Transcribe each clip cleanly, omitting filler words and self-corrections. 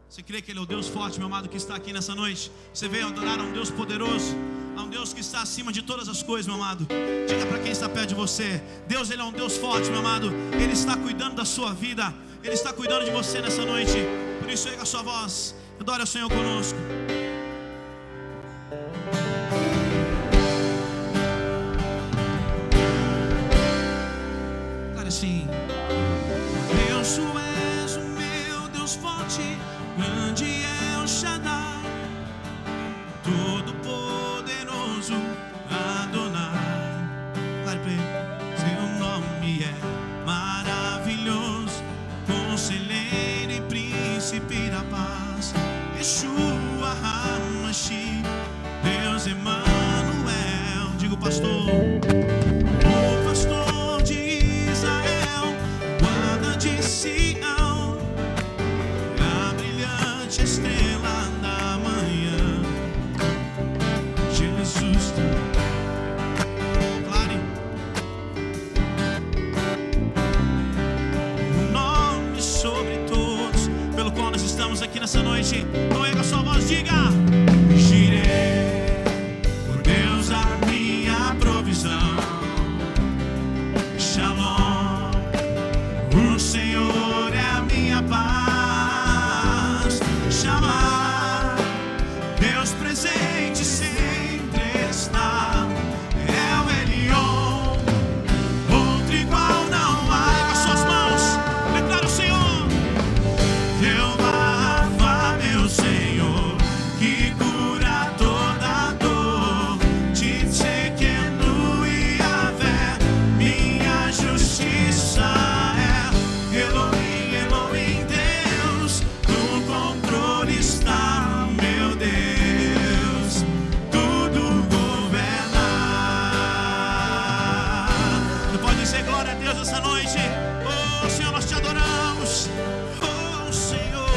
Você crê que Ele é o Deus forte, meu amado, que está aqui nessa noite? Você veio adorar a um Deus poderoso, a um Deus que está acima de todas as coisas, meu amado. Diga para quem está perto de você: Deus, Ele é um Deus forte, meu amado. Ele está cuidando da sua vida, Ele está cuidando de você nessa noite. Por isso, erga a sua voz, adore ao Senhor conosco. Claro assim. Deus, Tu és o meu Deus forte, grande é o Shaddai, todo poderoso Adonai. Claro pra ele. Seu nome é maravilhoso, conselheiro e príncipe da paz. Yeshua HaMashiach, Deus Emmanuel. Diga o pastor. O pastor de Israel, guarda de Sião, a brilhante estrela da manhã. Jesus, clare. O nome sobre todos, pelo qual nós estamos aqui nessa noite. Então erga a sua voz, diga: Jireh, o Deus da minha provisão. Shalom, o Senhor é a minha paz. Chamar, Deus presente sempre está. É o Elion, outro igual não há. Com as suas mãos, declara o Senhor. Jeová Rafa, meu Senhor, que cura toda dor. Titsekenu e Yahvé, minha justiça é. Elohim, Elohim, Deus, no controle está, meu Deus, tudo governa. Você pode dizer glória a Deus essa noite? Oh Senhor, nós te adoramos. Oh Senhor,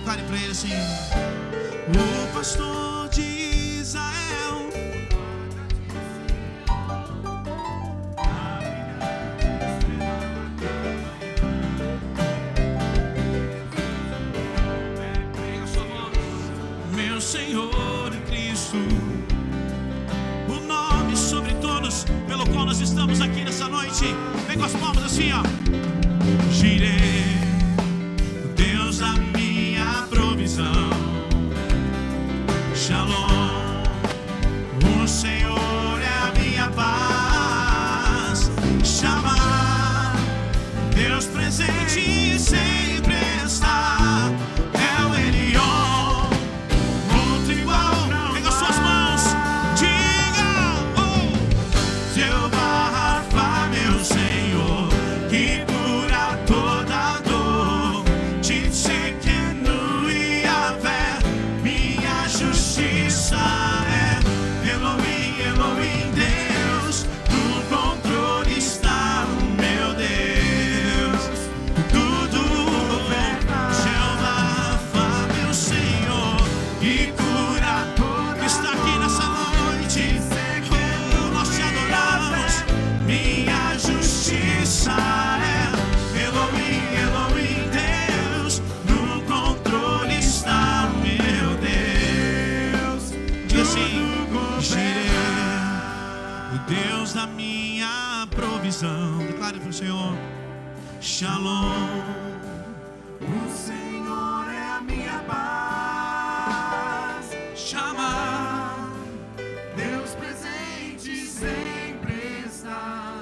clare para ele assim: o pastor de Israel, meu Senhor e Cristo, o nome sobre todos, pelo qual nós estamos aqui nessa noite. Vem com as palmas assim, ó. Jireh, o Deus da minha provisão. Shalom, o Senhor é a minha paz. Chamar, Deus presente sempre está. É o Elion, outro igual. Pega suas mãos, diga: oh, Jeová Rafa, meu Senhor, que cura toda dor. Titsekenu e Yahvé, minha justiça é. Elohim, Elohim, Deus, no controle está, meu Deus, tudo governa. Jeová Rafa, meu Senhor, que cura toda, está aqui nessa noite. Oh, nós te adoramos. Minha justiça é. Elohim, Elohim, Deus, no controle está, meu Deus. Diga assim: Jireh, o Deus da minha provisão. Declare para o Senhor: Shalom, O Senhor é a minha paz. Chamar, Deus presente sempre está.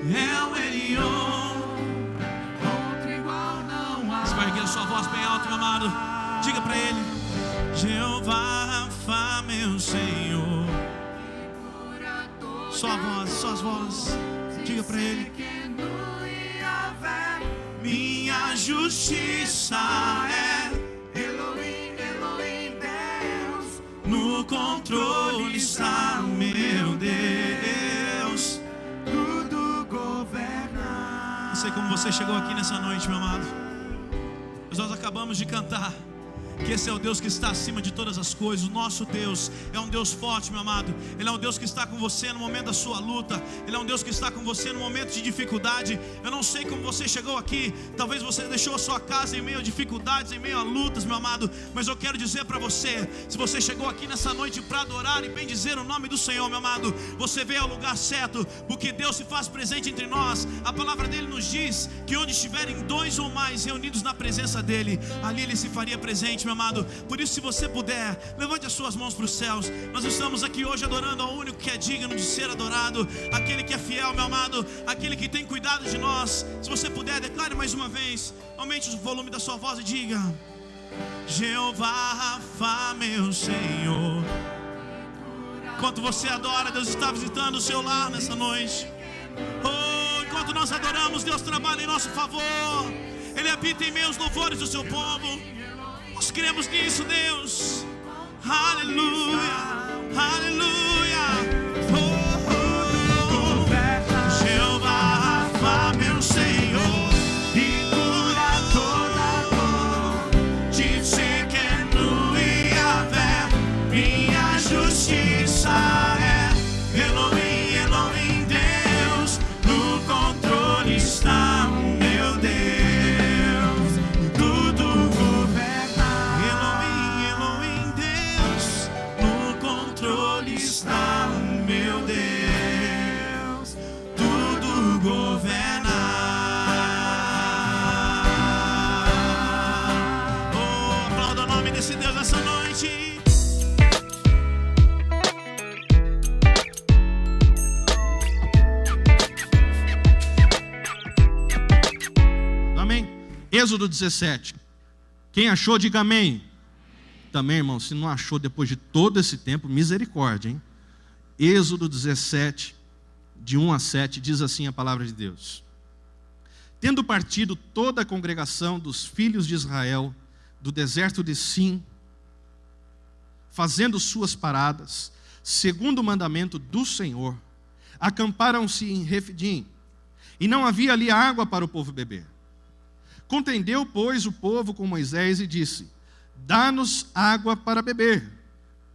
é o Elion. Outro igual não há. Você vai erguer a sua voz bem alto, meu amado. Diga para ele: Jeová Rafa, meu Senhor. Cura toda Sua voz, suas vozes. Diga para ele: Titsekenu e Yahvé, minha justiça é. Elohim, Elohim, Deus, No controle está, meu Deus. tudo governa. Não sei como você chegou aqui nessa noite, meu amado, mas nós acabamos de cantar que esse é o Deus que está acima de todas as coisas. O nosso Deus é um Deus forte, meu amado. Ele é um Deus que está com você no momento da sua luta. Ele é um Deus que está com você no momento de dificuldade. Eu não sei como você chegou aqui. Talvez você deixou a sua casa em meio a dificuldades, em meio a lutas, meu amado. Mas eu quero dizer para você, se você chegou aqui nessa noite para adorar e bendizer o nome do Senhor, meu amado, você veio ao lugar certo, porque Deus se faz presente entre nós. A palavra dele nos diz que onde estiverem 2 ou mais reunidos na presença dele, ali ele se faria presente, meu amado. Por isso, se você puder, levante as suas mãos para os céus. Nós estamos aqui hoje adorando ao único que é digno de ser adorado, aquele que é fiel, meu amado, aquele que tem cuidado de nós. Se você puder, declare mais uma vez, aumente o volume da sua voz e diga: Jeová Rafa, meu Senhor. Enquanto você adora, Deus está visitando o seu lar nessa noite. Oh, enquanto nós adoramos, Deus trabalha em nosso favor. Ele habita em meio aos louvores do seu povo. Nós cremos nisso, Deus. Aleluia, aleluia. Jeová Rafa, meu Senhor, e cura toda dor. Dizer que é nu e Yahvé, minha justiça é. Elohim, Elohim, Deus, no controle está o meu Deus. Está o meu Deus, tudo governa. Oh, aplauda o nome desse Deus nessa noite. Amém? Êxodo 17. Quem achou, diga amém. Também, irmão, se não achou depois de todo esse tempo, misericórdia, hein? Êxodo 17, de 1 a 7, diz assim a palavra de Deus: Tendo partido toda a congregação dos filhos de Israel do deserto de Sim, fazendo suas paradas, segundo o mandamento do Senhor, acamparam-se em Refidim, e não havia ali água para o povo beber. Contendeu, pois, o povo com Moisés e disse: Dá-nos água para beber.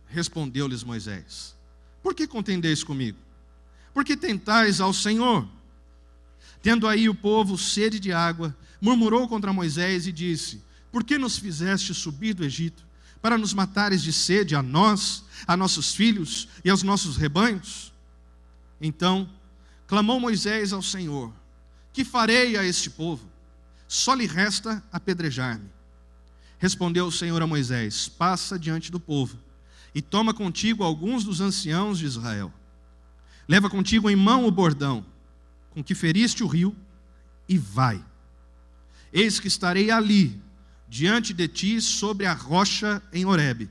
Respondeu-lhes Moisés: Por que contendeis comigo? Porque tentais ao Senhor. Tendo aí o povo sede de água, murmurou contra Moisés e disse: Por que nos fizeste subir do Egito, para nos matares de sede a nós, a nossos filhos e aos nossos rebanhos? Então clamou Moisés ao Senhor: Que farei a este povo? Só lhe resta apedrejar-me. Respondeu o Senhor a Moisés: Passa diante do povo, e toma contigo alguns dos anciãos de Israel. Leva contigo em mão o bordão, com que feriste o rio, e vai. Eis que estarei ali, diante de ti, sobre a rocha em Horebe.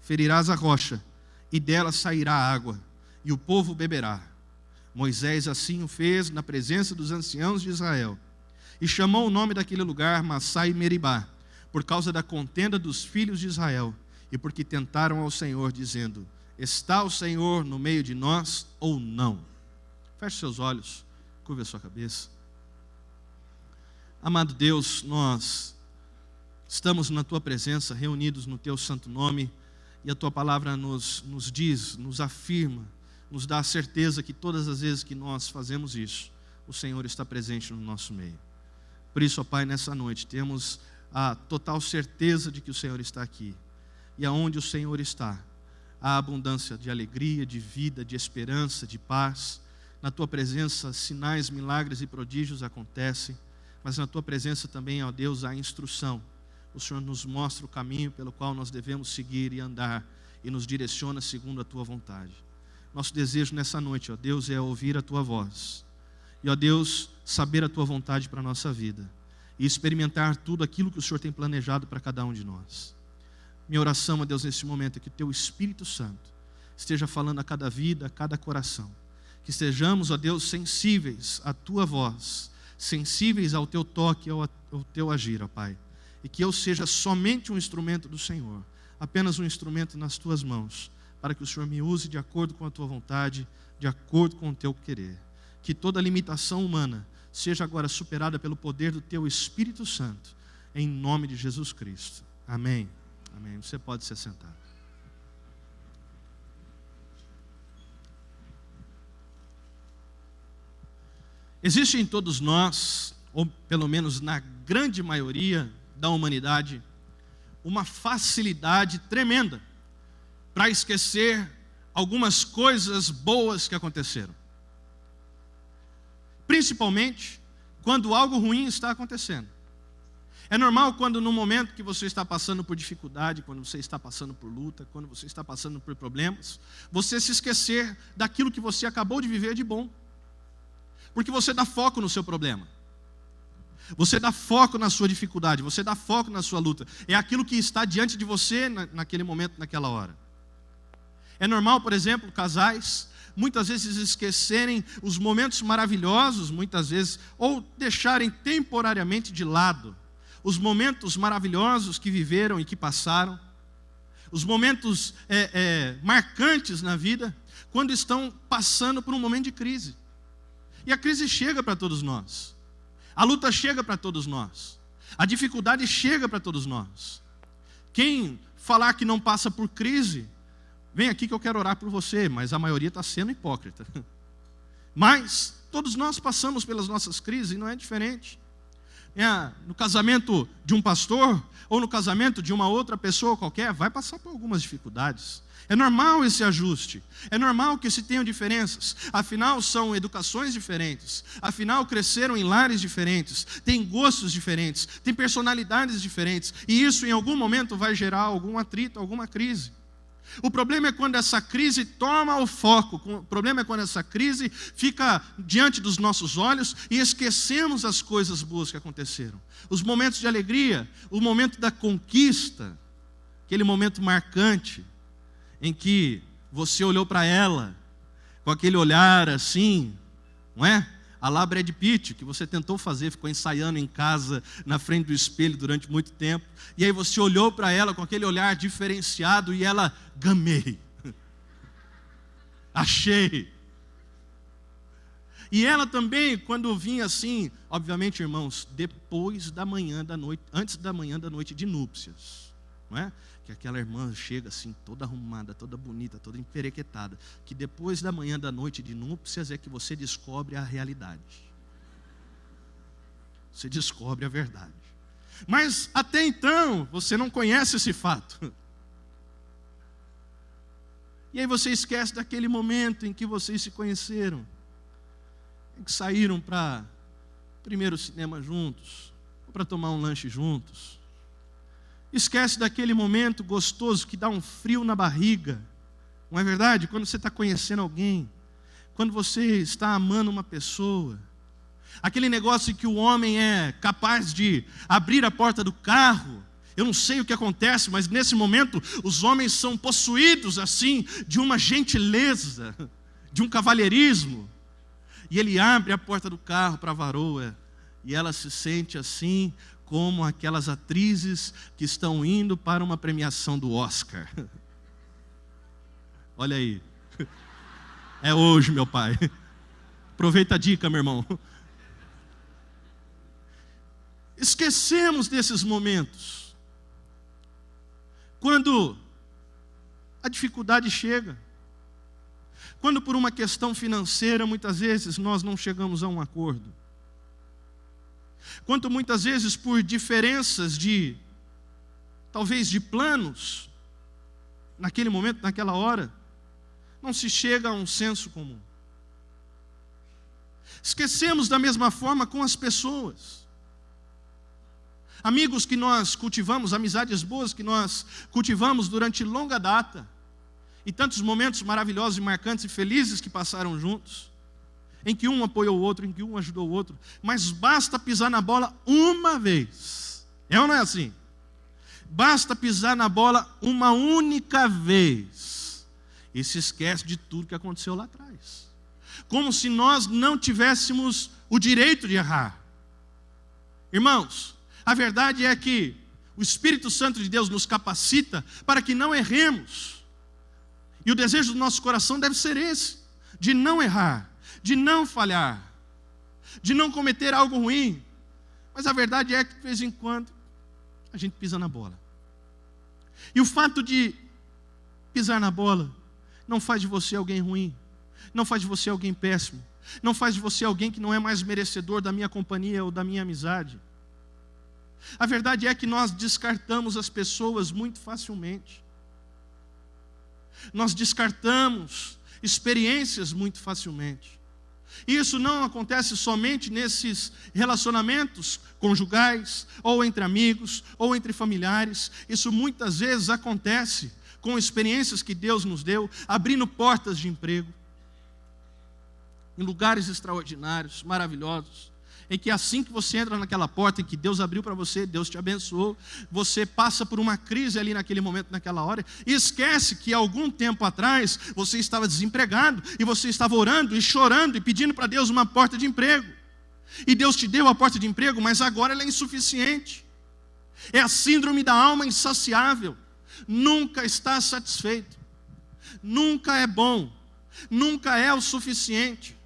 Ferirás a rocha, e dela sairá água, e o povo beberá. Moisés assim o fez na presença dos anciãos de Israel, e chamou o nome daquele lugar Massá e Meribá, por causa da contenda dos filhos de Israel, e porque tentaram ao Senhor, dizendo: Está o Senhor no meio de nós ou não? Feche seus olhos, curva a sua cabeça. Amado Deus, nós estamos na Tua presença, reunidos no Teu santo nome, e a Tua palavra nos diz, nos afirma, nos dá a certeza que todas as vezes que nós fazemos isso, o Senhor está presente no nosso meio. Por isso, ó Pai, nessa noite temos a total certeza de que o Senhor está aqui. E aonde o Senhor está, há abundância de alegria, de vida, de esperança, de paz. Na Tua presença, sinais, milagres e prodígios acontecem. Mas na Tua presença também, ó Deus, há instrução. O Senhor nos mostra o caminho pelo qual nós devemos seguir e andar, e nos direciona segundo a Tua vontade. Nosso desejo nessa noite, ó Deus, é ouvir a Tua voz. E, ó Deus, saber a Tua vontade para a nossa vida. E experimentar tudo aquilo que o Senhor tem planejado para cada um de nós. Minha oração, ó Deus, nesse momento é que o Teu Espírito Santo esteja falando a cada vida, a cada coração. Que estejamos, ó Deus, sensíveis à Tua voz, sensíveis ao Teu toque, ao Teu agir, ó Pai. E que eu seja somente um instrumento do Senhor, apenas um instrumento nas Tuas mãos, para que o Senhor me use de acordo com a Tua vontade, de acordo com o Teu querer. Que toda limitação humana seja agora superada pelo poder do Teu Espírito Santo, em nome de Jesus Cristo. Amém Amém. Você pode se assentar. Existe em todos nós, ou pelo menos na grande maioria da humanidade, uma facilidade tremenda para esquecer algumas coisas boas que aconteceram. Principalmente quando algo ruim está acontecendo. É normal quando no momento que você está passando por dificuldade, quando você está passando por luta, quando você está passando por problemas, você se esquecer daquilo que você acabou de viver de bom. Porque você dá foco no seu problema. Você dá foco na sua dificuldade, você dá foco na sua luta. É aquilo que está diante de você naquele momento, naquela hora. É normal, por exemplo, casais muitas vezes esquecerem os momentos maravilhosos, muitas vezes, ou deixarem temporariamente de lado os momentos maravilhosos que viveram e que passaram, os momentos marcantes na vida, quando estão passando por um momento de crise. E a crise chega para todos nós. A luta chega para todos nós. A dificuldade chega para todos nós. Quem falar que não passa por crise, vem aqui que eu quero orar por você, mas a maioria está sendo hipócrita. Mas todos nós passamos pelas nossas crises e não é diferente. No casamento de um pastor ou no casamento de uma outra pessoa qualquer, vai passar por algumas dificuldades. É normal esse ajuste, é normal que se tenham diferenças, afinal são educações diferentes, afinal cresceram em lares diferentes, têm gostos diferentes, têm personalidades diferentes, e isso em algum momento vai gerar algum atrito, alguma crise. O problema é quando essa crise toma o foco, o problema é quando essa crise fica diante dos nossos olhos e esquecemos as coisas boas que aconteceram. Os momentos de alegria, o momento da conquista, aquele momento marcante, em que você olhou para ela, com aquele olhar assim, não é? A lá Brad Pitt, que você tentou fazer, ficou ensaiando em casa, na frente do espelho durante muito tempo, e aí você olhou para ela com aquele olhar diferenciado, e ela, gamei, achei. E ela também, quando vinha assim, obviamente, irmãos, depois da manhã da noite, antes da manhã da noite de núpcias, não é? Que aquela irmã chega assim, toda arrumada, toda bonita, toda emperequetada, que depois da manhã da noite de núpcias é que você descobre a realidade. Você descobre a verdade. Mas até então, você não conhece esse fato. E aí você esquece daquele momento em que vocês se conheceram, em que saíram para primeiro cinema juntos, ou para tomar um lanche juntos. Esquece daquele momento gostoso que dá um frio na barriga, não é verdade? Quando você está conhecendo alguém, quando você está amando uma pessoa, aquele negócio em que o homem é capaz de abrir a porta do carro. Eu não sei o que acontece, mas nesse momento os homens são possuídos assim de uma gentileza, de um cavalheirismo, e ele abre a porta do carro para a varoa, e ela se sente assim, como aquelas atrizes que estão indo para uma premiação do Oscar. Olha aí. É hoje, meu pai. Aproveita a dica, meu irmão. Esquecemos desses momentos. Quando a dificuldade chega. Quando por uma questão financeira, muitas vezes, nós não chegamos a um acordo. Quanto muitas vezes por diferenças talvez de planos, naquele momento, naquela hora, não se chega a um senso comum. Esquecemos da mesma forma com as pessoas. Amigos que nós cultivamos, amizades boas que nós cultivamos durante longa data, e tantos momentos maravilhosos e marcantes e felizes que passaram juntos, em que um apoiou o outro, em que um ajudou o outro, mas basta pisar na bola uma vez. É ou não é assim? Basta pisar na bola uma única vez e se esquece de tudo que aconteceu lá atrás. Como se nós não tivéssemos o direito de errar. Irmãos, a verdade é que o Espírito Santo de Deus nos capacita para que não erremos. E o desejo do nosso coração deve ser esse, de não errar, de não falhar, de não cometer algo ruim. Mas a verdade é que de vez em quando a gente pisa na bola. E o fato de pisar na bola não faz de você alguém ruim, não faz de você alguém péssimo, não faz de você alguém que não é mais merecedor da minha companhia ou da minha amizade. A verdade é que nós descartamos as pessoas muito facilmente. Nós descartamos experiências muito facilmente. E isso não acontece somente nesses relacionamentos conjugais, ou entre amigos, ou entre familiares. Isso muitas vezes acontece com experiências que Deus nos deu, abrindo portas de emprego, em lugares extraordinários, maravilhosos, em que assim que você entra naquela porta em que Deus abriu para você, Deus te abençoou, você passa por uma crise ali naquele momento, naquela hora, e esquece que algum tempo atrás você estava desempregado, e você estava orando e chorando e pedindo para Deus uma porta de emprego. E Deus te deu a porta de emprego, mas agora ela é insuficiente. É a síndrome da alma insaciável. Nunca está satisfeito. Nunca é bom. Nunca é o suficiente.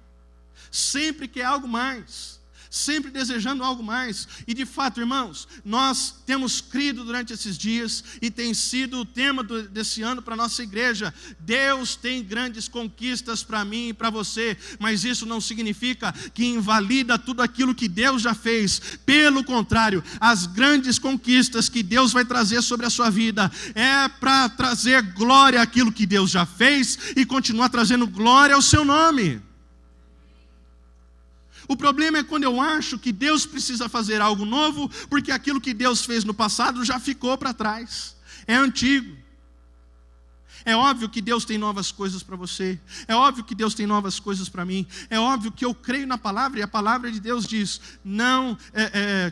Sempre quer algo mais. Sempre desejando algo mais. E de fato, irmãos, nós temos crido durante esses dias, e tem sido o tema desse ano para a nossa igreja: Deus tem grandes conquistas para mim e para você, mas isso não significa que invalida tudo aquilo que Deus já fez. Pelo contrário, as grandes conquistas que Deus vai trazer sobre a sua vida é para trazer glória àquilo que Deus já fez e continuar trazendo glória ao seu nome. O problema é quando eu acho que Deus precisa fazer algo novo, porque aquilo que Deus fez no passado já ficou para trás, é antigo. É óbvio que Deus tem novas coisas para você, é óbvio que Deus tem novas coisas para mim, é óbvio que eu creio na palavra, e a palavra de Deus diz: não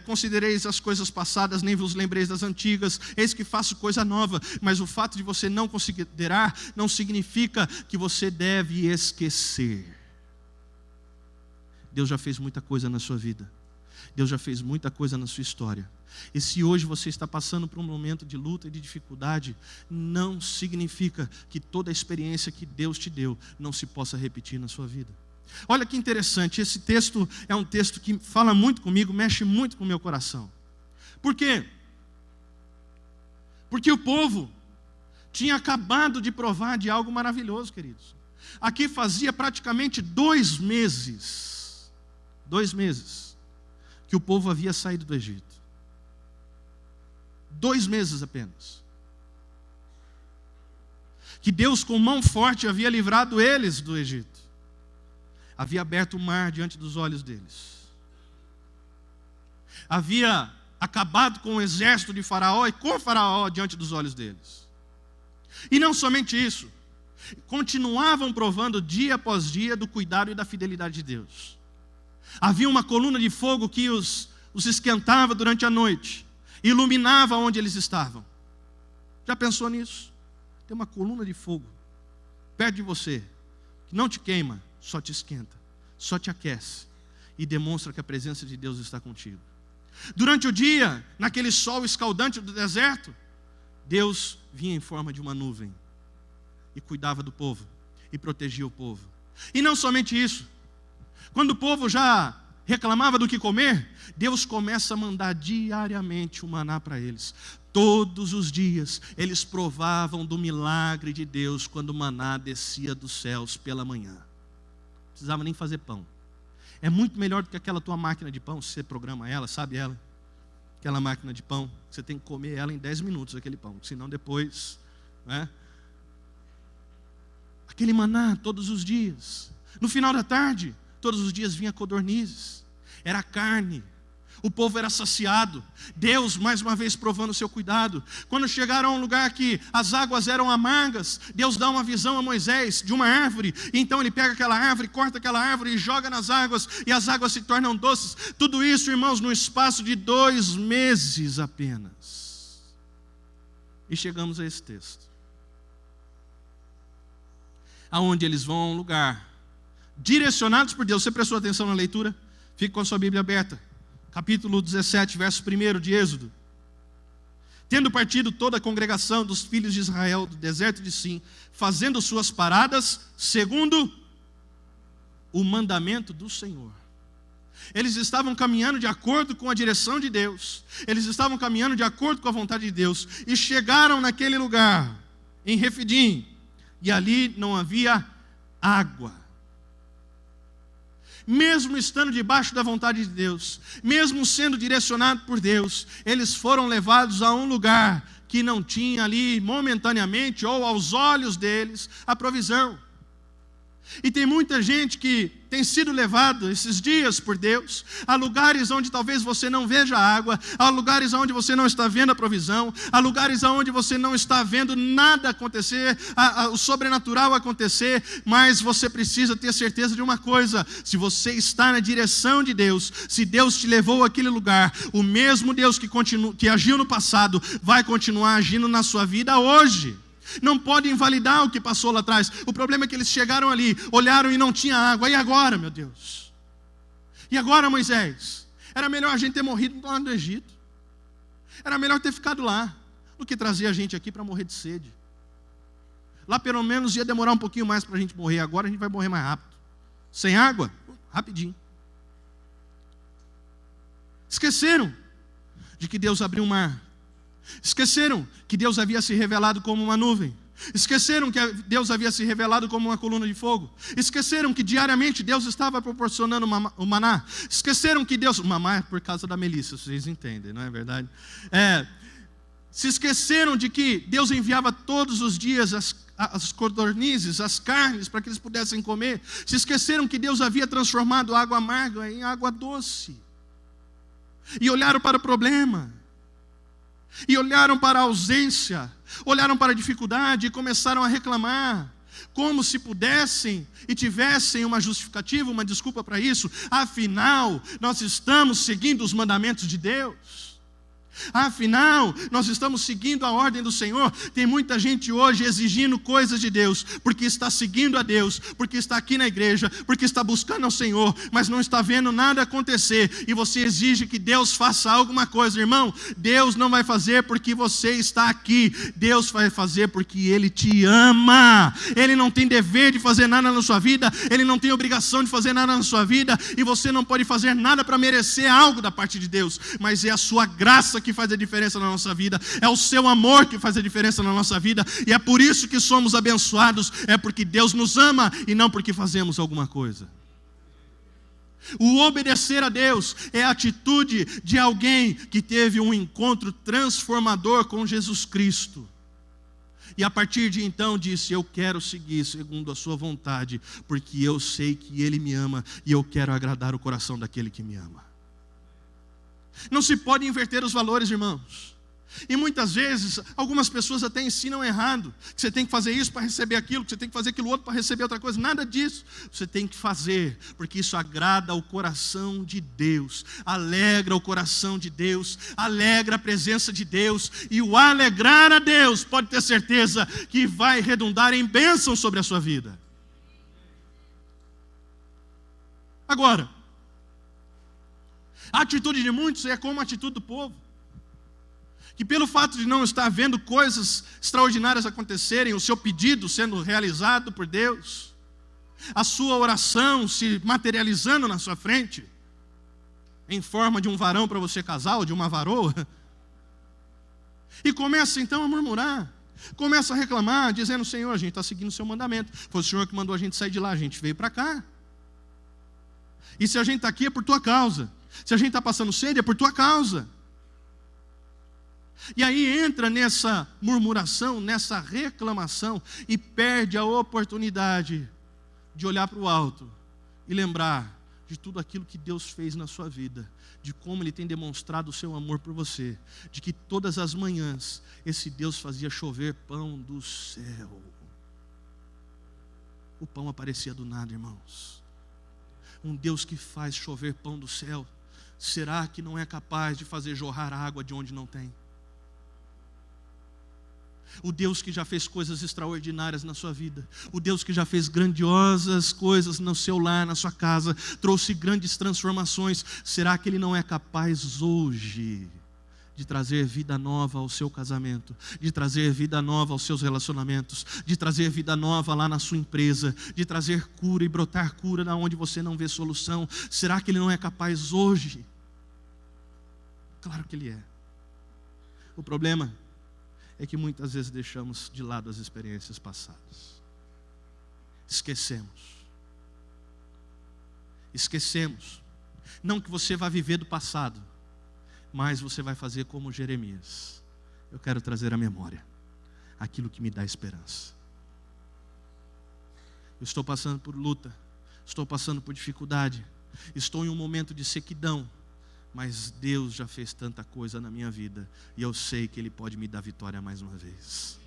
considereis as coisas passadas, nem vos lembreis das antigas, eis que faço coisa nova. Mas o fato de você não considerar não significa que você deve esquecer. Deus já fez muita coisa na sua vida. Deus já fez muita coisa na sua história. E se hoje você está passando por um momento de luta e de dificuldade, não significa que toda a experiência que Deus te deu não se possa repetir na sua vida. Olha que interessante, esse texto é um texto que fala muito comigo, mexe muito com o meu coração. Por quê? Porque o povo tinha acabado de provar de algo maravilhoso, queridos. Aqui fazia praticamente 2 meses que o povo havia saído do Egito. 2 meses apenas. Que Deus com mão forte havia livrado eles do Egito. Havia aberto o mar diante dos olhos deles. Havia acabado com o exército de Faraó e com Faraó diante dos olhos deles. E não somente isso, continuavam provando dia após dia do cuidado e da fidelidade de Deus. Havia uma coluna de fogo que os esquentava durante a noite, iluminava onde eles estavam. Já pensou nisso? Tem uma coluna de fogo perto de você, que não te queima, só te esquenta, só te aquece e demonstra que a presença de Deus está contigo. Durante o dia, naquele sol escaldante do deserto, Deus vinha em forma de uma nuvem e cuidava do povo e protegia o povo. E não somente isso, quando o povo já reclamava do que comer, Deus começa a mandar diariamente o maná para eles. Todos os dias eles provavam do milagre de Deus quando o maná descia dos céus pela manhã. Não precisava nem fazer pão. É muito melhor do que aquela tua máquina de pão, se você programa ela, sabe ela? Aquela máquina de pão, você tem que comer ela em 10 minutos, aquele pão, senão depois, né? Aquele maná todos os dias. No final da tarde, todos os dias vinha codornizes, era carne, o povo era saciado. Deus mais uma vez provando o seu cuidado. Quando chegaram a um lugar que as águas eram amargas, Deus dá uma visão a Moisés de uma árvore, e então ele pega aquela árvore, corta aquela árvore e joga nas águas, e as águas se tornam doces. Tudo isso, irmãos, no espaço de 2 meses apenas. E chegamos a esse texto, aonde eles vão a um lugar direcionados por Deus. Você prestou atenção na leitura? Fique com a sua Bíblia aberta. Capítulo 17, verso 1 de Êxodo. Tendo partido toda a congregação dos filhos de Israel do deserto de Sim, fazendo suas paradas, segundo o mandamento do Senhor. Eles estavam caminhando de acordo com a direção de Deus. Eles estavam caminhando de acordo com a vontade de Deus. E chegaram naquele lugar, em Refidim, e ali não havia água. Mesmo estando debaixo da vontade de Deus, mesmo sendo direcionado por Deus, eles foram levados a um lugar que não tinha ali momentaneamente, ou aos olhos deles, a provisão. E tem muita gente que tem sido levado esses dias por Deus a lugares onde talvez você não veja água, a lugares onde você não está vendo a provisão, a lugares onde você não está vendo nada acontecer, o sobrenatural acontecer, mas você precisa ter certeza de uma coisa: se você está na direção de Deus, se Deus te levou àquele lugar, o mesmo Deus que agiu no passado vai continuar agindo na sua vida hoje. Não pode invalidar o que passou lá atrás. O problema é que eles chegaram ali, olharam e não tinha água. E agora, meu Deus? E agora, Moisés? Era melhor a gente ter morrido lá no Egito. Era melhor ter ficado lá do que trazer a gente aqui para morrer de sede. Lá pelo menos ia demorar um pouquinho mais para a gente morrer. Agora a gente vai morrer mais rápido. Sem água? Rapidinho. Esqueceram de que Deus abriu o mar. Esqueceram que Deus havia se revelado como uma nuvem. Esqueceram que Deus havia se revelado como uma coluna de fogo. Esqueceram que diariamente Deus estava proporcionando o maná. Esqueceram que Deus... O maná é por causa da Melissa, vocês entendem, não é verdade? Se esqueceram de que Deus enviava todos os dias as codornizes, as carnes, para que eles pudessem comer. Se esqueceram que Deus havia transformado água amarga em água doce. E olharam para o problema. E olharam para a ausência, olharam para a dificuldade e começaram a reclamar, como se pudessem e tivessem uma justificativa, uma desculpa para isso. Afinal, nós estamos seguindo os mandamentos de Deus. Afinal, nós estamos seguindo a ordem do Senhor. Tem muita gente hoje exigindo coisas de Deus, porque está seguindo a Deus, porque está aqui na igreja, porque está buscando ao Senhor, mas não está vendo nada acontecer, e você exige que Deus faça alguma coisa. Irmão, Deus não vai fazer porque você está aqui, Deus vai fazer porque Ele te ama. Ele não tem dever de fazer nada na sua vida, Ele não tem obrigação de fazer nada na sua vida, e você não pode fazer nada para merecer algo da parte de Deus, mas é a sua graça que faz a diferença na nossa vida, é o seu amor que faz a diferença na nossa vida, e é por isso que somos abençoados, é porque Deus nos ama e não porque fazemos alguma coisa. O obedecer a Deus é a atitude de alguém que teve um encontro transformador com Jesus Cristo. E a partir de então disse: eu quero seguir segundo a sua vontade, porque eu sei que Ele me ama e eu quero agradar o coração daquele que me ama. Não se pode inverter os valores, irmãos. E muitas vezes, algumas pessoas até ensinam errado, que você tem que fazer isso para receber aquilo, que você tem que fazer aquilo outro para receber outra coisa. Nada disso. Você tem que fazer, porque isso agrada o coração de Deus, alegra o coração de Deus, alegra a presença de Deus. E o alegrar a Deus, pode ter certeza que vai redundar em bênção sobre a sua vida. Agora, a atitude de muitos é como a atitude do povo, que pelo fato de não estar vendo coisas extraordinárias acontecerem, o seu pedido sendo realizado por Deus, a sua oração se materializando na sua frente, em forma de um varão para você casar, ou de uma varoa, e começa então a murmurar, começa a reclamar, dizendo: Senhor, a gente está seguindo o seu mandamento, foi o Senhor que mandou a gente sair de lá, a gente veio para cá, e se a gente está aqui é por tua causa. Se a gente está passando sede, é por tua causa. E aí entra nessa murmuração, nessa reclamação, e perde a oportunidade de olhar para o alto e lembrar de tudo aquilo que Deus fez na sua vida, de como Ele tem demonstrado o seu amor por você, de que todas as manhãs esse Deus fazia chover pão do céu. O pão aparecia do nada, irmãos. Um Deus que faz chover pão do céu, será que não é capaz de fazer jorrar água de onde não tem? O Deus que já fez coisas extraordinárias na sua vida, o Deus que já fez grandiosas coisas no seu lar, na sua casa, trouxe grandes transformações, será que Ele não é capaz hoje de trazer vida nova ao seu casamento, de trazer vida nova aos seus relacionamentos, de trazer vida nova lá na sua empresa, de trazer cura e brotar cura na onde você não vê solução. Será que Ele não é capaz hoje? Claro que Ele é. O problema é que muitas vezes deixamos de lado as experiências passadas. Esquecemos. Não que você vá viver do passado, mas você vai fazer como Jeremias. Eu quero trazer à memória aquilo que me dá esperança. Eu estou passando por luta, estou passando por dificuldade, estou em um momento de sequidão, mas Deus já fez tanta coisa na minha vida, e eu sei que Ele pode me dar vitória mais uma vez.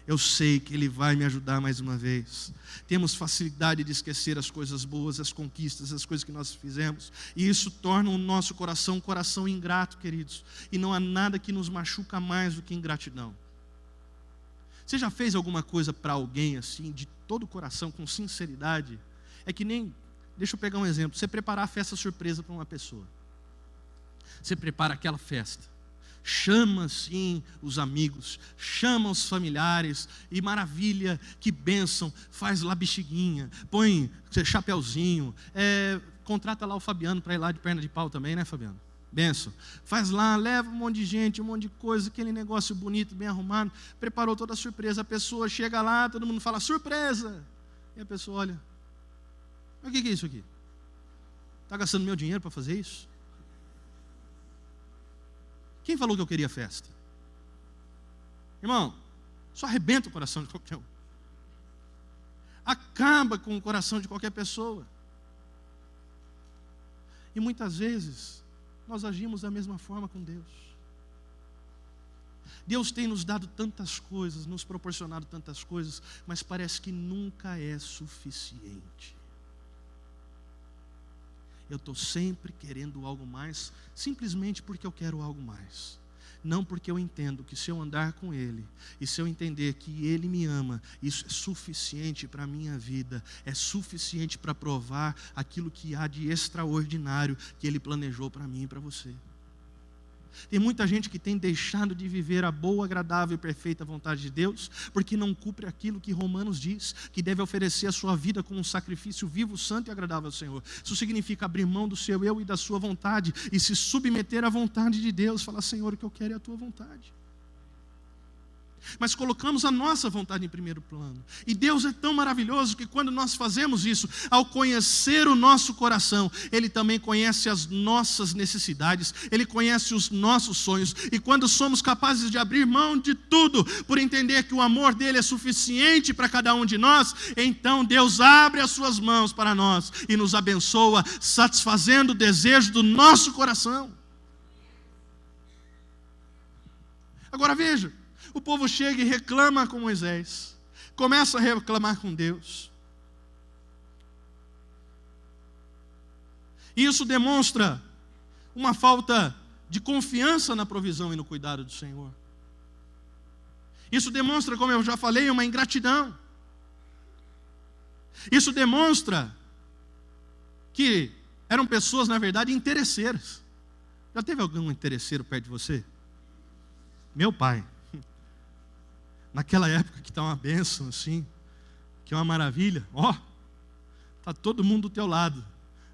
Eu sei que Ele vai me ajudar mais uma vez. Temos facilidade de esquecer as coisas boas, as conquistas, as coisas que nós fizemos. E isso torna o nosso coração um coração ingrato, queridos. E não há nada que nos machuca mais do que ingratidão. Você já fez alguma coisa para alguém assim, de todo o coração, com sinceridade? É que nem, deixa eu pegar um exemplo. Você preparar a festa surpresa para uma pessoa. Você prepara aquela festa. Chama sim os amigos, chama os familiares, e maravilha, que bênção, faz lá bexiguinha, põe chapeuzinho, contrata lá o Fabiano para ir lá de perna de pau também, né, Fabiano? Bênção, faz lá, leva um monte de gente, um monte de coisa, aquele negócio bonito, bem arrumado, preparou toda a surpresa, a pessoa chega lá, todo mundo fala, surpresa, e a pessoa olha, mas o que é isso aqui? Está gastando meu dinheiro para fazer isso? Quem falou que eu queria festa? Irmão, só arrebenta o coração de qualquer um. Acaba com o coração de qualquer pessoa. E muitas vezes, nós agimos da mesma forma com Deus. Deus tem nos dado tantas coisas, nos proporcionado tantas coisas, mas parece que nunca é suficiente. Eu estou sempre querendo algo mais, simplesmente porque eu quero algo mais. Não porque eu entendo que se eu andar com Ele, e se eu entender que Ele me ama, isso é suficiente para a minha vida, é suficiente para provar aquilo que há de extraordinário que Ele planejou para mim e para você. Tem muita gente que tem deixado de viver a boa, agradável e perfeita vontade de Deus, porque não cumpre aquilo que Romanos diz, que deve oferecer a sua vida como um sacrifício vivo, santo e agradável ao Senhor. Isso significa abrir mão do seu eu e da sua vontade, e se submeter à vontade de Deus, falar, Senhor, o que eu quero é a tua vontade. Mas colocamos a nossa vontade em primeiro plano. E Deus é tão maravilhoso que quando nós fazemos isso, ao conhecer o nosso coração, Ele também conhece as nossas necessidades, Ele conhece os nossos sonhos. E quando somos capazes de abrir mão de tudo, por entender que o amor dEle é suficiente para cada um de nós, então Deus abre as suas mãos para nós e nos abençoa, satisfazendo o desejo do nosso coração. Agora veja, o povo chega e reclama com Moisés, começa a reclamar com Deus. Isso demonstra uma falta de confiança na provisão e no cuidado do Senhor. Isso demonstra, como eu já falei, uma ingratidão. Isso demonstra que eram pessoas, na verdade, interesseiras. Já teve algum interesseiro perto de você? Meu pai. Naquela época que está uma bênção assim, que é uma maravilha, está todo mundo do teu lado,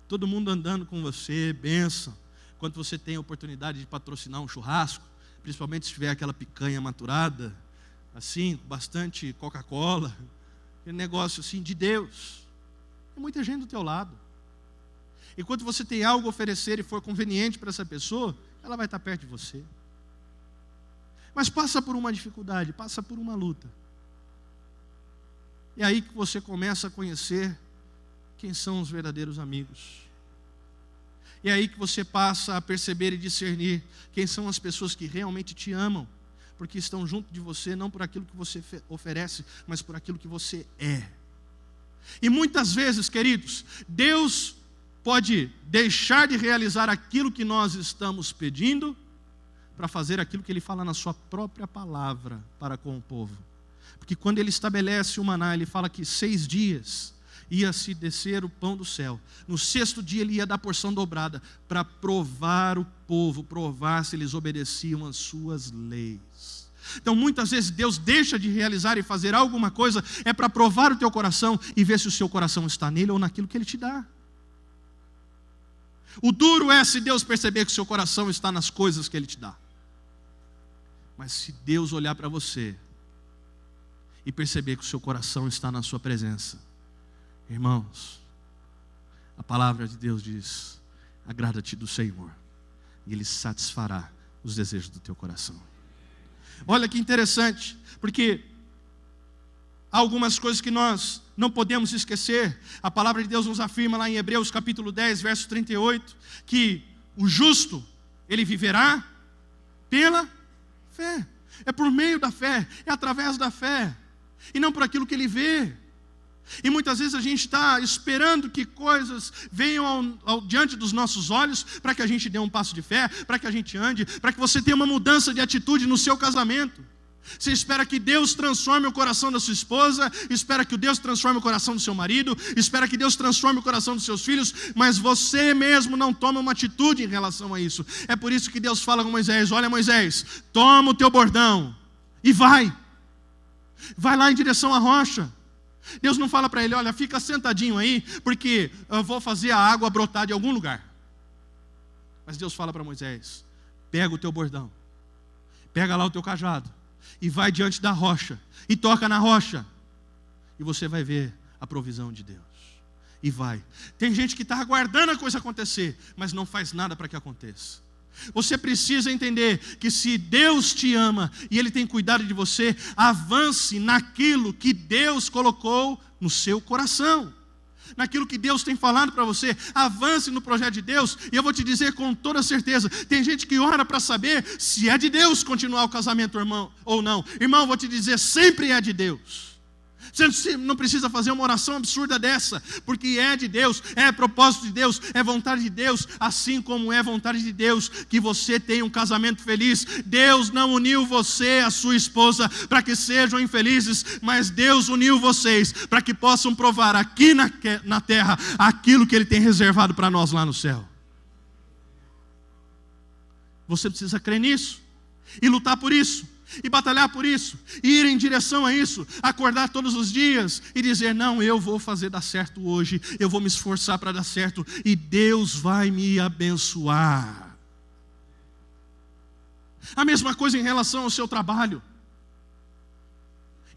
todo mundo andando com você, bênção. Quando você tem a oportunidade de patrocinar um churrasco, principalmente se tiver aquela picanha maturada, assim, bastante Coca-Cola, aquele negócio assim de Deus, tem muita gente do teu lado. E quando você tem algo a oferecer e for conveniente para essa pessoa, ela vai estar perto de você. Mas passa por uma dificuldade, passa por uma luta. É aí que você começa a conhecer quem são os verdadeiros amigos. É aí que você passa a perceber e discernir quem são as pessoas que realmente te amam, porque estão junto de você, não por aquilo que você oferece, mas por aquilo que você é. E muitas vezes, queridos, Deus pode deixar de realizar aquilo que nós estamos pedindo, para fazer aquilo que Ele fala na sua própria palavra para com o povo. Porque quando Ele estabelece o maná, Ele fala que 6 dias, ia se descer o pão do céu. No sexto dia ele ia dar porção dobrada para provar o povo, provar se eles obedeciam às suas leis. Então muitas vezes Deus deixa de realizar e fazer alguma coisa, é para provar o teu coração e ver se o seu coração está nele ou naquilo que ele te dá. O duro é se Deus perceber que o seu coração está nas coisas que ele te dá. Mas se Deus olhar para você e perceber que o seu coração está na sua presença, irmãos, a palavra de Deus diz: agrada-te do Senhor e Ele satisfará os desejos do teu coração. Olha que interessante, porque há algumas coisas que nós não podemos esquecer. A palavra de Deus nos afirma lá em Hebreus capítulo 10, verso 38, que o justo, ele viverá pela fé. É por meio da fé, é através da fé, e não por aquilo que ele vê. E muitas vezes a gente está esperando que coisas venham diante dos nossos olhos para que a gente dê um passo de fé, para que a gente ande, para que você tenha uma mudança de atitude no seu casamento. Você espera que Deus transforme o coração da sua esposa, espera que Deus transforme o coração do seu marido, espera que Deus transforme o coração dos seus filhos, mas você mesmo não toma uma atitude em relação a isso. É por isso que Deus fala com Moisés: olha, Moisés, toma o teu bordão e vai lá em direção à rocha. Deus não fala para ele: olha, fica sentadinho aí, porque eu vou fazer a água brotar de algum lugar. Mas Deus fala para Moisés: pega o teu bordão, pega lá o teu cajado, e vai diante da rocha, e toca na rocha, e você vai ver a provisão de Deus. E vai. Tem gente que está aguardando a coisa acontecer, mas não faz nada para que aconteça. Você precisa entender que se Deus te ama e Ele tem cuidado de você, avance naquilo que Deus colocou no seu coração, naquilo que Deus tem falado para você. Avance no projeto de Deus. E eu vou te dizer com toda certeza, tem gente que ora para saber se é de Deus continuar o casamento, irmão, ou não. Irmão, eu vou te dizer, sempre é de Deus. Você não precisa fazer uma oração absurda dessa, porque é de Deus, é propósito de Deus, é vontade de Deus, assim como é vontade de Deus que você tenha um casamento feliz. Deus não uniu você e a sua esposa para que sejam infelizes, mas Deus uniu vocês para que possam provar aqui na terra aquilo que Ele tem reservado para nós lá no céu. Você precisa crer nisso e lutar por isso, e batalhar por isso, e ir em direção a isso, acordar todos os dias e dizer: não, eu vou fazer dar certo hoje, eu vou me esforçar para dar certo, e Deus vai me abençoar. A mesma coisa em relação ao seu trabalho,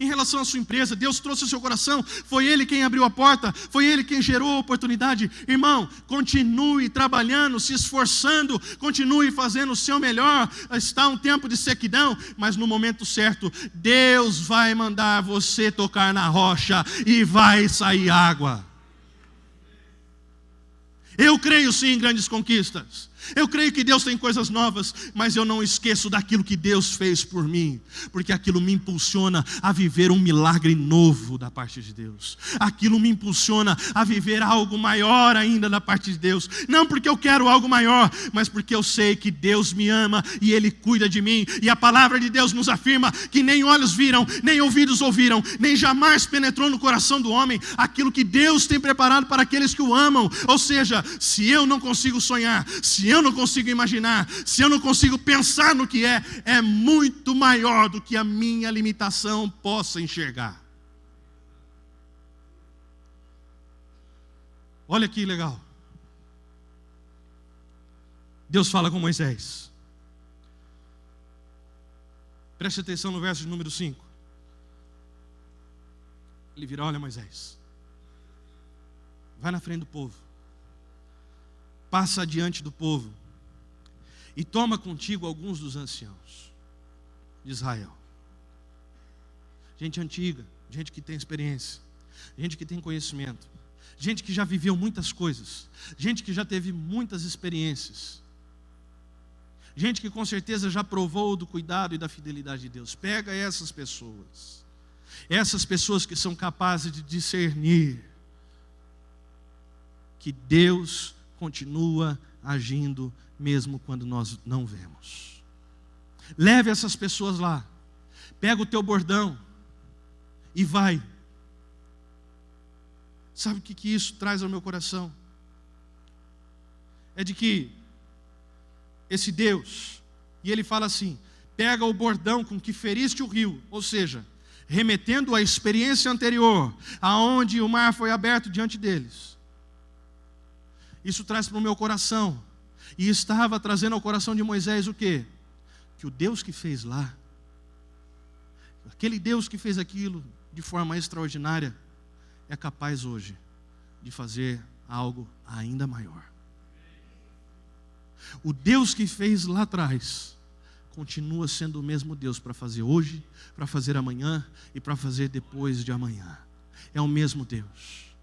em relação à sua empresa. Deus trouxe o seu coração, foi Ele quem abriu a porta, foi Ele quem gerou a oportunidade. Irmão, continue trabalhando, se esforçando, continue fazendo o seu melhor. Está um tempo de sequidão, mas no momento certo, Deus vai mandar você tocar na rocha e vai sair água. Eu creio sim em grandes conquistas. Eu creio que Deus tem coisas novas, mas eu não esqueço daquilo que Deus fez por mim, porque aquilo me impulsiona a viver um milagre novo da parte de Deus. Aquilo me impulsiona a viver algo maior ainda da parte de Deus. Não porque eu quero algo maior, mas porque eu sei que Deus me ama e Ele cuida de mim. E a palavra de Deus nos afirma que nem olhos viram, nem ouvidos ouviram, nem jamais penetrou no coração do homem aquilo que Deus tem preparado para aqueles que o amam. Ou seja, se eu não consigo sonhar, se eu não consigo imaginar, se eu não consigo pensar no que é muito maior do que a minha limitação possa enxergar. Olha que legal. Deus fala com Moisés. Preste atenção no verso de número 5. Ele vira: olha, Moisés, vai na frente do povo, passa adiante do povo e toma contigo alguns dos anciãos de Israel. Gente antiga, gente que tem experiência, gente que tem conhecimento, gente que já viveu muitas coisas, gente que já teve muitas experiências, gente que com certeza já provou do cuidado e da fidelidade de Deus. Pega essas pessoas que são capazes de discernir que Deus continua agindo mesmo quando nós não vemos. Leve essas pessoas lá, pega o teu bordão e vai. Sabe o que isso traz ao meu coração? É de que esse Deus, e ele fala assim, pega o bordão com que feriste o rio, ou seja, remetendo à experiência anterior, aonde o mar foi aberto diante deles. Isso traz para o meu coração, e estava trazendo ao coração de Moisés o quê? Que o Deus que fez lá, aquele Deus que fez aquilo de forma extraordinária, é capaz hoje de fazer algo ainda maior. O Deus que fez lá atrás continua sendo o mesmo Deus para fazer hoje, para fazer amanhã e para fazer depois de amanhã. É o mesmo Deus.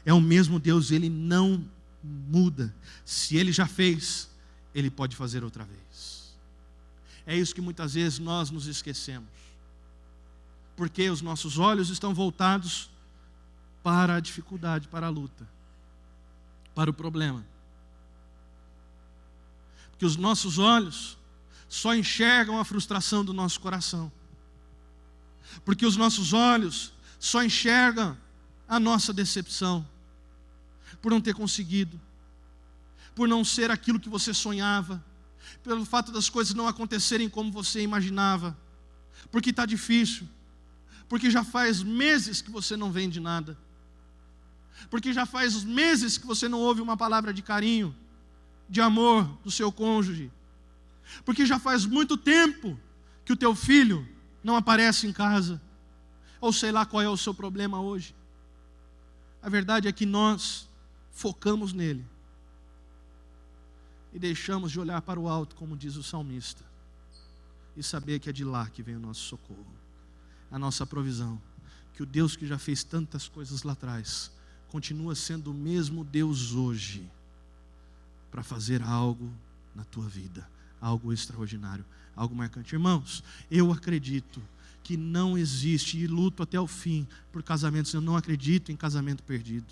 É o mesmo Deus, Ele não muda. Se Ele já fez, Ele pode fazer outra vez. É isso que muitas vezes nós nos esquecemos. Porque os nossos olhos estão voltados para a dificuldade, para a luta, para o problema. Porque os nossos olhos só enxergam a frustração do nosso coração. Porque os nossos olhos só enxergam a nossa decepção, por não ter conseguido, por não ser aquilo que você sonhava, pelo fato das coisas não acontecerem como você imaginava, porque está difícil, porque já faz meses que você não vende nada, porque já faz meses que você não ouve uma palavra de carinho, de amor do seu cônjuge, porque já faz muito tempo que o teu filho não aparece em casa, ou sei lá qual é o seu problema hoje. A verdade é que nós focamos nele e deixamos de olhar para o alto, como diz o salmista, e saber que é de lá que vem o nosso socorro, a nossa provisão, que o Deus que já fez tantas coisas lá atrás continua sendo o mesmo Deus hoje para fazer algo na tua vida, algo extraordinário, algo marcante. Irmãos, eu acredito que não existe, e luto até o fim por casamentos. Eu não acredito em casamento perdido.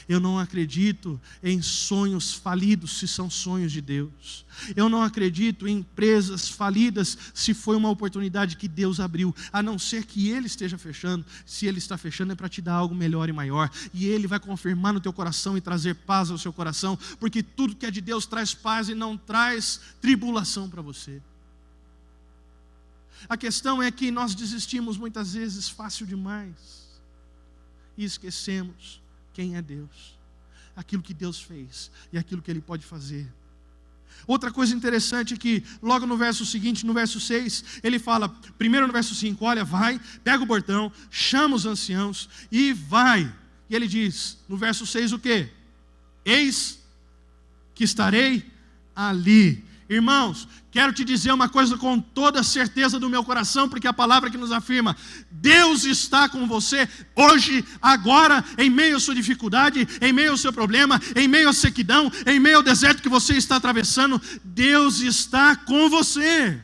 Eu não acredito em sonhos falidos, se são sonhos de Deus. Eu não acredito em empresas falidas, se foi uma oportunidade que Deus abriu, a não ser que Ele esteja fechando. Se Ele está fechando é para te dar algo melhor e maior, e Ele vai confirmar no teu coração e trazer paz ao seu coração, porque tudo que é de Deus traz paz e não traz tribulação para você. A questão é que nós desistimos muitas vezes fácil demais e esquecemos quem é Deus, aquilo que Deus fez e aquilo que Ele pode fazer. Outra coisa interessante é que logo no verso seguinte, no verso 6, ele fala, primeiro no verso 5, olha, vai, pega o bordão, chama os anciãos e vai. E ele diz, no verso 6 o quê? Eis que estarei ali. Irmãos, quero te dizer uma coisa com toda a certeza do meu coração, porque a palavra que nos afirma, Deus está com você hoje, agora, em meio à sua dificuldade, em meio ao seu problema, em meio à sequidão, em meio ao deserto que você está atravessando, Deus está com você.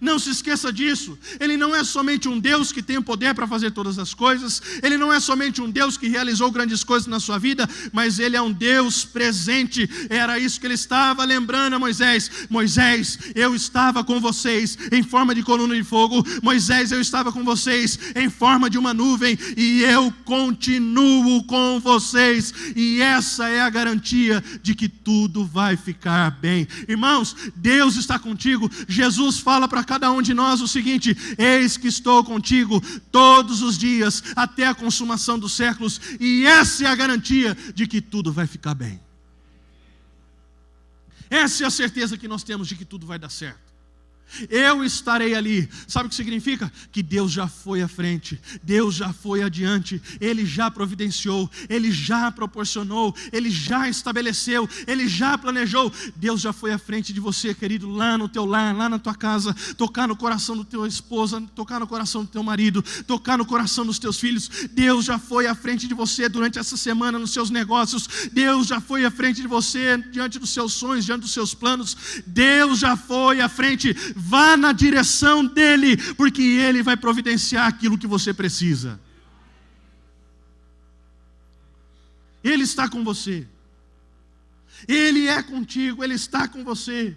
Não se esqueça disso. Ele não é somente um Deus que tem o poder para fazer todas as coisas. Ele não é somente um Deus que realizou grandes coisas na sua vida, mas Ele é um Deus presente. Era isso que Ele estava lembrando a Moisés. Moisés, eu estava com vocês em forma de coluna de fogo. Moisés, eu estava com vocês em forma de uma nuvem. E eu continuo com vocês. E essa é a garantia de que tudo vai ficar bem. Irmãos, Deus está contigo. Jesus fala para cada um de nós o seguinte: eis que estou contigo todos os dias até a consumação dos séculos, e essa é a garantia de que tudo vai ficar bem. Essa é a certeza que nós temos de que tudo vai dar certo. Eu estarei ali. Sabe o que significa? Que Deus já foi à frente, Deus já foi adiante, Ele já providenciou, Ele já proporcionou, Ele já estabeleceu, Ele já planejou. Deus já foi à frente de você, querido, lá no teu lar, lá na tua casa, tocar no coração do teu esposa, tocar no coração do teu marido, tocar no coração dos teus filhos. Deus já foi à frente de você durante essa semana nos seus negócios. Deus já foi à frente de você diante dos seus sonhos, diante dos seus planos. Deus já foi à frente. Vá na direção dEle, porque Ele vai providenciar aquilo que você precisa. Ele está com você. Ele é contigo, Ele está com você.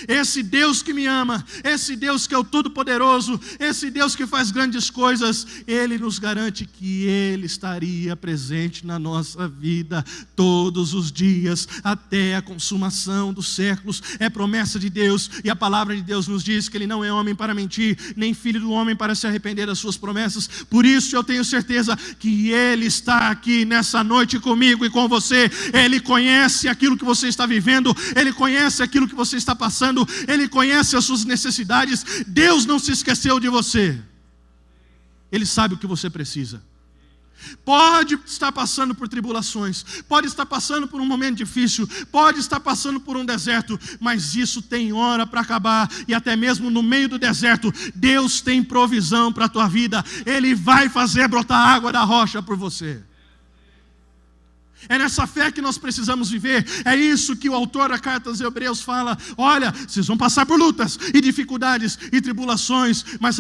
Esse Deus que me ama, esse Deus que é o Todo-Poderoso, esse Deus que faz grandes coisas, Ele nos garante que Ele estaria presente na nossa vida todos os dias, até a consumação dos séculos. É promessa de Deus, e a palavra de Deus nos diz que Ele não é homem para mentir, nem filho do homem para se arrepender das suas promessas. Por isso eu tenho certeza que Ele está aqui nessa noite comigo e com você. Ele conhece aquilo que você está vivendo, Ele conhece aquilo que você está passando, Ele conhece as suas necessidades. Deus não se esqueceu de você. Ele sabe o que você precisa. Pode estar passando por tribulações, pode estar passando por um momento difícil, pode estar passando por um deserto, mas isso tem hora para acabar. E até mesmo no meio do deserto, Deus tem provisão para a tua vida. Ele vai fazer brotar água da rocha por você. É nessa fé que nós precisamos viver. É isso que o autor da carta aos Hebreus fala. Olha, vocês vão passar por lutas e dificuldades e tribulações, mas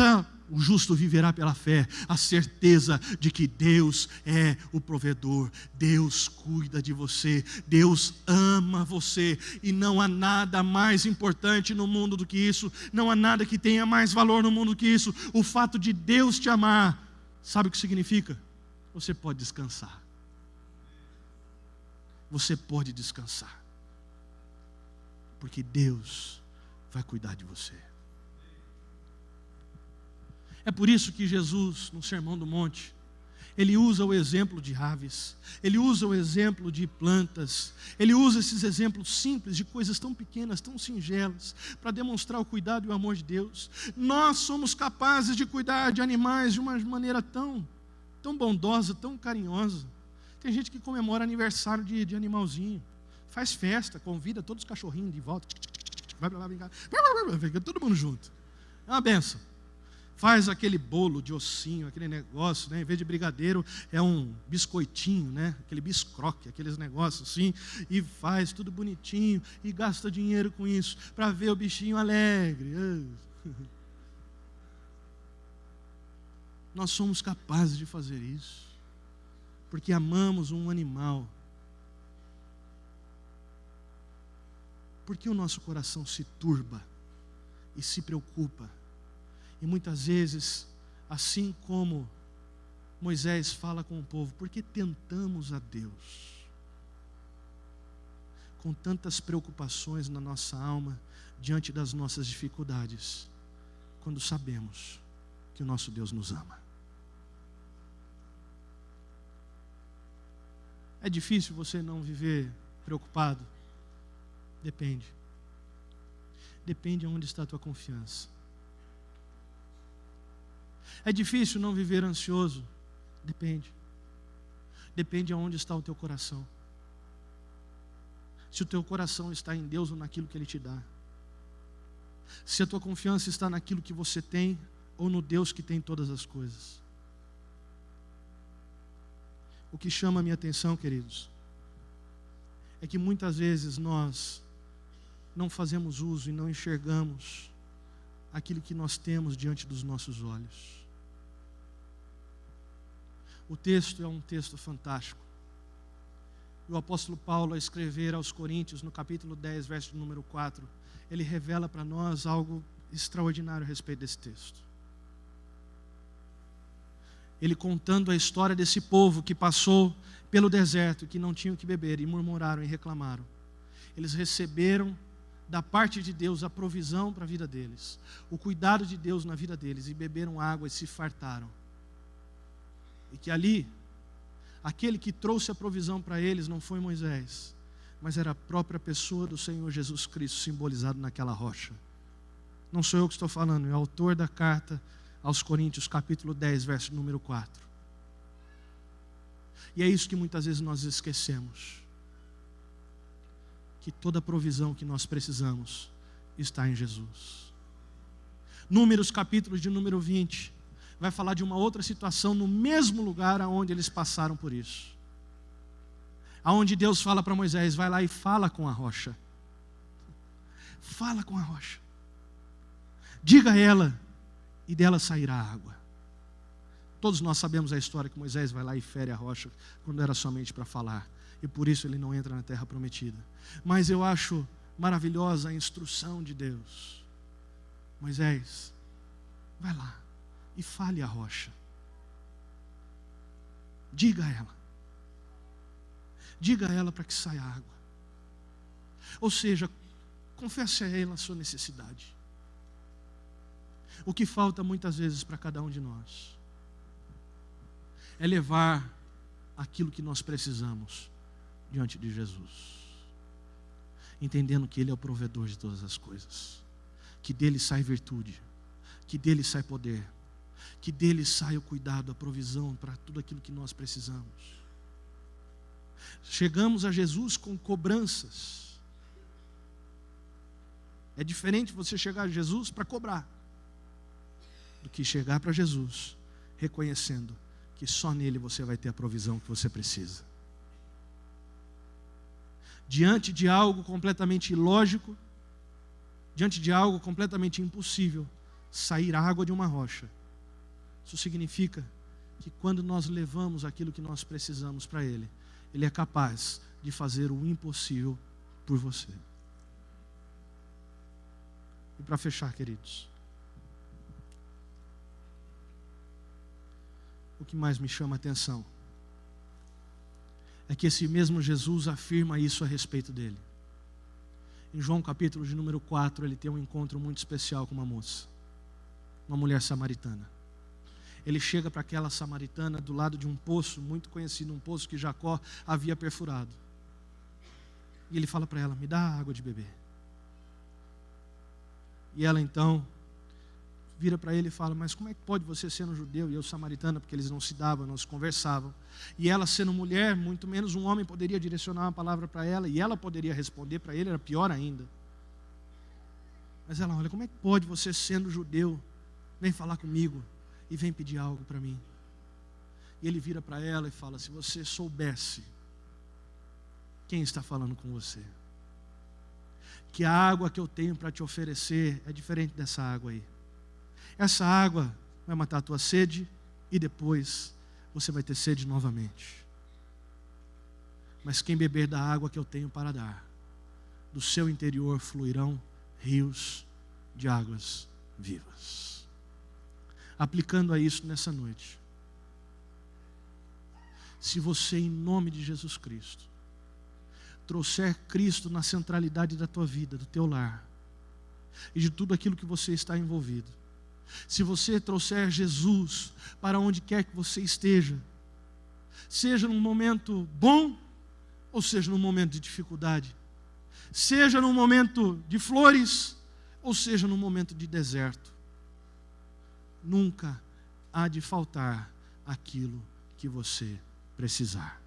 o justo viverá pela fé, a certeza de que Deus é o provedor, Deus cuida de você, Deus ama você, e não há nada mais importante no mundo do que isso, não há nada que tenha mais valor no mundo do que isso. O fato de Deus te amar, sabe o que significa? Você pode descansar. Você pode descansar, porque Deus vai cuidar de você. É por isso que Jesus, no Sermão do Monte, Ele usa o exemplo de aves, Ele usa o exemplo de plantas, Ele usa esses exemplos simples de coisas tão pequenas, tão singelas, para demonstrar o cuidado e o amor de Deus. Nós somos capazes de cuidar de animais de uma maneira tão bondosa, tão carinhosa. Tem gente que comemora aniversário de animalzinho, faz festa, convida todos os cachorrinhos de volta, vai para lá brincar, fica todo mundo junto. É uma benção. Faz aquele bolo de ossinho, aquele negócio, né? Em vez de brigadeiro, é um biscoitinho, né? Aquele biscroque, aqueles negócios assim, e faz tudo bonitinho, e gasta dinheiro com isso, para ver o bichinho alegre. Nós somos capazes de fazer isso, porque amamos um animal. Porque o nosso coração se turba e se preocupa. E muitas vezes, assim como Moisés fala com o povo, porque tentamos a Deus com tantas preocupações na nossa alma, diante das nossas dificuldades, quando sabemos que o nosso Deus nos ama. É difícil você não viver preocupado? Depende. Depende de onde está a tua confiança. É difícil não viver ansioso? Depende. Depende de onde está o teu coração. Se o teu coração está em Deus ou naquilo que Ele te dá. Se a tua confiança está naquilo que você tem ou no Deus que tem todas as coisas. O que chama a minha atenção, queridos, é que muitas vezes nós não fazemos uso e não enxergamos aquilo que nós temos diante dos nossos olhos. O texto é um texto fantástico. O apóstolo Paulo, a escrever aos Coríntios, no capítulo 10, verso número 4, ele revela para nós algo extraordinário a respeito desse texto. Ele contando a história desse povo que passou pelo deserto, que não tinham que beber, e murmuraram e reclamaram. Eles receberam da parte de Deus a provisão para a vida deles, o cuidado de Deus na vida deles, e beberam água e se fartaram. E que ali, aquele que trouxe a provisão para eles não foi Moisés, mas era a própria pessoa do Senhor Jesus Cristo simbolizado naquela rocha. Não sou eu que estou falando, é o autor da carta aos Coríntios, capítulo 10, verso número 4. E é isso que muitas vezes nós esquecemos. Que toda a provisão que nós precisamos está em Jesus. Números, capítulo de número 20, vai falar de uma outra situação no mesmo lugar aonde eles passaram por isso. Aonde Deus fala para Moisés, vai lá e fala com a rocha. Fala com a rocha. Diga a ela, e dela sairá água. Todos nós sabemos a história que Moisés vai lá e fere a rocha, quando era somente para falar. E por isso ele não entra na terra prometida. Mas eu acho maravilhosa instrução de Deus. Moisés, vai lá e fale a rocha. Diga a ela. Diga a ela para que saia água. Ou seja, confesse a ela a sua necessidade. O que falta muitas vezes para cada um de nós é levar aquilo que nós precisamos diante de Jesus, entendendo que Ele é o provedor de todas as coisas, que dele sai virtude, que dele sai poder, que dele sai o cuidado, a provisão para tudo aquilo que nós precisamos. Chegamos a Jesus com cobranças. É diferente você chegar a Jesus para cobrar do que chegar para Jesus reconhecendo que só nele você vai ter a provisão que você precisa. Diante de algo completamente ilógico, diante de algo completamente impossível, sair água de uma rocha. Isso significa que quando nós levamos aquilo que nós precisamos para Ele, Ele é capaz de fazer o impossível por você. E para fechar, queridos, o que mais me chama a atenção é que esse mesmo Jesus afirma isso a respeito dele. Em João capítulo de número 4, ele tem um encontro muito especial com uma moça, uma mulher samaritana. Ele chega para aquela samaritana do lado de um poço muito conhecido, um poço que Jacó havia perfurado. E ele fala para ela, me dá água de beber. E ela então vira para ele e fala, mas como é que pode você sendo judeu e eu samaritana, porque eles não se davam, não se conversavam. E ela sendo mulher, muito menos um homem poderia direcionar uma palavra para ela, e ela poderia responder para ele, era pior ainda. Mas ela olha, como é que pode você sendo judeu, vem falar comigo e vem pedir algo para mim? E ele vira para ela e fala, se você soubesse quem está falando com você, que a água que eu tenho para te oferecer é diferente dessa água aí. Essa água vai matar a tua sede e depois você vai ter sede novamente. Mas quem beber da água que eu tenho para dar, do seu interior fluirão rios de águas vivas. Aplicando a isso nessa noite, se você, em nome de Jesus Cristo, trouxer Cristo na centralidade da tua vida, do teu lar e de tudo aquilo que você está envolvido, se você trouxer Jesus para onde quer que você esteja, seja num momento bom ou seja num momento de dificuldade, seja num momento de flores ou seja num momento de deserto, nunca há de faltar aquilo que você precisar.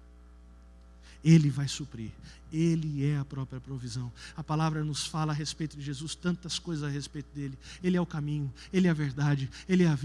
Ele vai suprir. Ele é a própria provisão. A palavra nos fala a respeito de Jesus, tantas coisas a respeito dele. Ele é o caminho, Ele é a verdade, Ele é a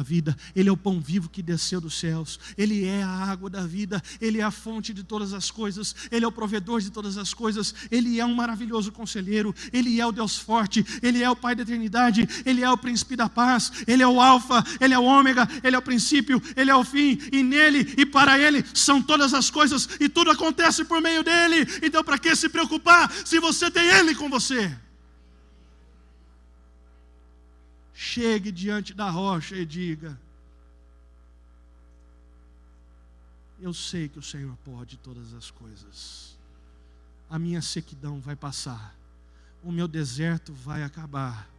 vida, Ele é o pão vivo que desceu dos céus, Ele é a água da vida, Ele é a fonte de todas as coisas, Ele é o provedor de todas as coisas, Ele é um maravilhoso conselheiro, Ele é o Deus forte, Ele é o Pai da eternidade, Ele é o príncipe da paz, Ele é o alfa, Ele é o ômega, Ele é o princípio, Ele é o fim, e nele e para Ele são todas as coisas, e tudo acontece por meio dele. Então para que se preocupar se você tem Ele com você? Chegue diante da rocha e diga, eu sei que o Senhor pode todas as coisas. A minha sequidão vai passar, o meu deserto vai acabar,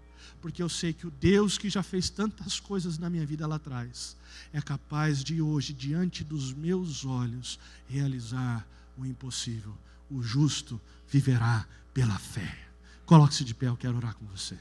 porque eu sei que o Deus que já fez tantas coisas na minha vida lá atrás é capaz de hoje, diante dos meus olhos, realizar o impossível. O justo viverá pela fé. Coloque-se de pé, eu quero orar com você.